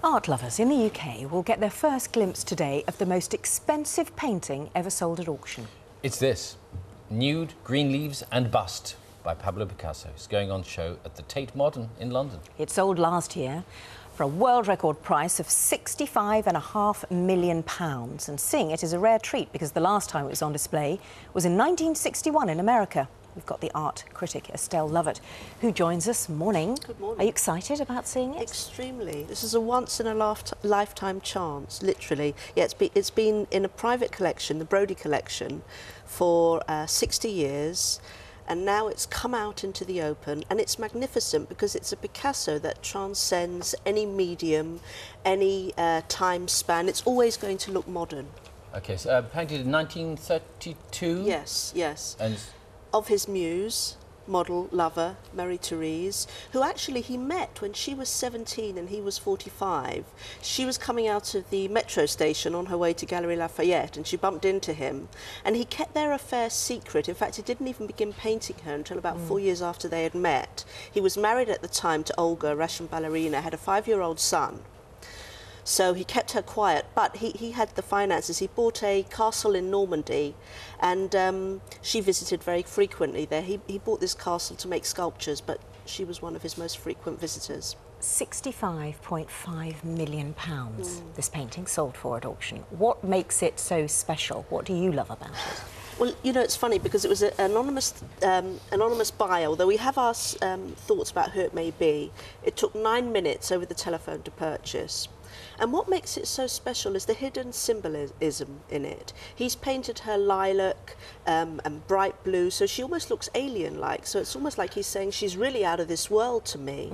Art lovers in the UK will get their first glimpse today of the most expensive painting ever sold at auction. It's this, Nude, Green Leaves and Bust by Pablo Picasso. It's going on show at the Tate Modern in London. It sold last year for a world record price of £65.5 million. And seeing it is a rare treat because the last time it was on display was in 1961 in America. We've got the art critic Estelle Lovatt, who joins us. Morning. Good morning. Are you excited about seeing it? Extremely. This is a once-in-a-lifetime chance, literally. Yeah, it's been in a private collection, the Brodie collection, for 60 years. And now it's come out into the open, and it's magnificent because it's a Picasso that transcends any medium, any time span. It's always going to look modern. OK, so painted in 1932? Yes, yes. And of his muse, model, lover, Marie Therese, who actually he met when she was 17 and he was 45. She was coming out of the metro station on her way to Galeries Lafayette and she bumped into him. And he kept their affair secret. In fact, he didn't even begin painting her until about 4 years after they had met. He was married at the time to Olga, a Russian ballerina, had a 5-year-old son. So he kept her quiet, but he had the finances. He bought a castle in Normandy, and she visited very frequently there. He bought this castle to make sculptures, but she was one of his most frequent visitors. £65.5 million this painting sold for at auction. What makes it so special? What do you love about it? Well, you know, it's funny because it was an anonymous buyer, although we have our thoughts about who it may be. It took 9 minutes over the telephone to purchase. And what makes it so special is the hidden symbolism in it. He's painted her lilac and bright blue, so she almost looks alien-like. So it's almost like he's saying she's really out of this world to me.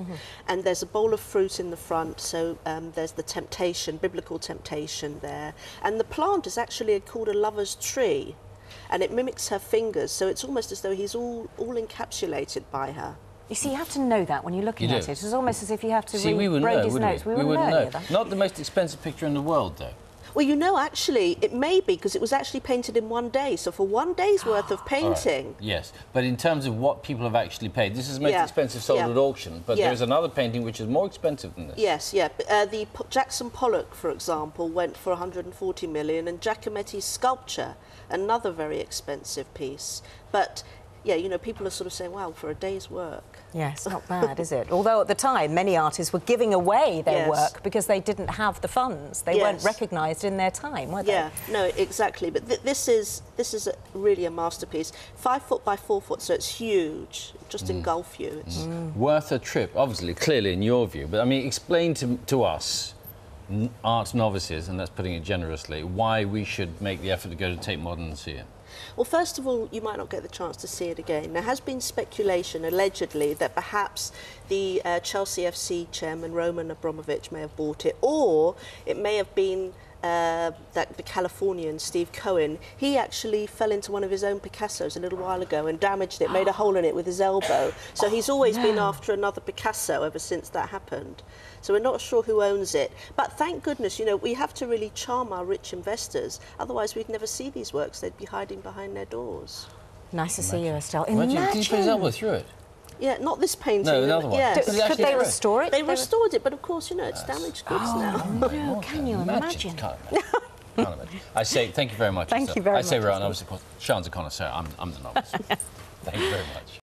And there's a bowl of fruit in the front, so there's the temptation, biblical temptation there. And the plant is actually called a lover's tree, and it mimics her fingers, so it's almost as though he's all encapsulated by her. You see, you have to know that when you're looking at it. It's almost as if you have to read Brodie's notes. We wouldn't know. Not the most expensive picture in the world, though. Well, you know, actually, it may be, because it was actually painted in 1 day. So for 1 day's worth of painting... Right. Yes, but in terms of what people have actually paid, this is the most expensive sold at auction, but there's another painting which is more expensive than this. Yes, yeah. The Jackson Pollock, for example, went for 140 million, and Giacometti's sculpture, another very expensive piece. But... yeah, you know, people are sort of saying, wow, for a day's work. Yeah, it's not bad, is it? Although at the time, many artists were giving away their work because they didn't have the funds. They weren't recognised in their time, were they? Yeah, no, exactly. But this is really a masterpiece. 5 foot by 4 foot, so it's huge. Just engulf you. It's worth a trip, obviously, clearly, in your view. But, I mean, explain to us, art novices, and that's putting it generously, why we should make the effort to go to Tate Modern and see it. Well, first of all, you might not get the chance to see it again. There has been speculation, allegedly, that perhaps the Chelsea FC chairman, Roman Abramovich, may have bought it, or it may have been that the Californian, Steve Cohen, he actually fell into one of his own Picassos a little while ago and damaged it, made a hole in it with his elbow. So he's always been after another Picasso ever since that happened. So we're not sure who owns it. But thank goodness, you know, we have to really charm our rich investors. Otherwise, we'd never see these works. They'd be hiding behind their doors. Nice to see you, Estelle. Imagine. Did he put his elbow through it? Yeah, not this painting. No, another one. Yes. Could they restore it? They restored it, but of course, you know, it's damaged goods now. No, can you imagine? Can't imagine. I say thank you very much. Thank you very much. I say we're an obviously Sean's a connoisseur. I'm the novice. Thank you very much.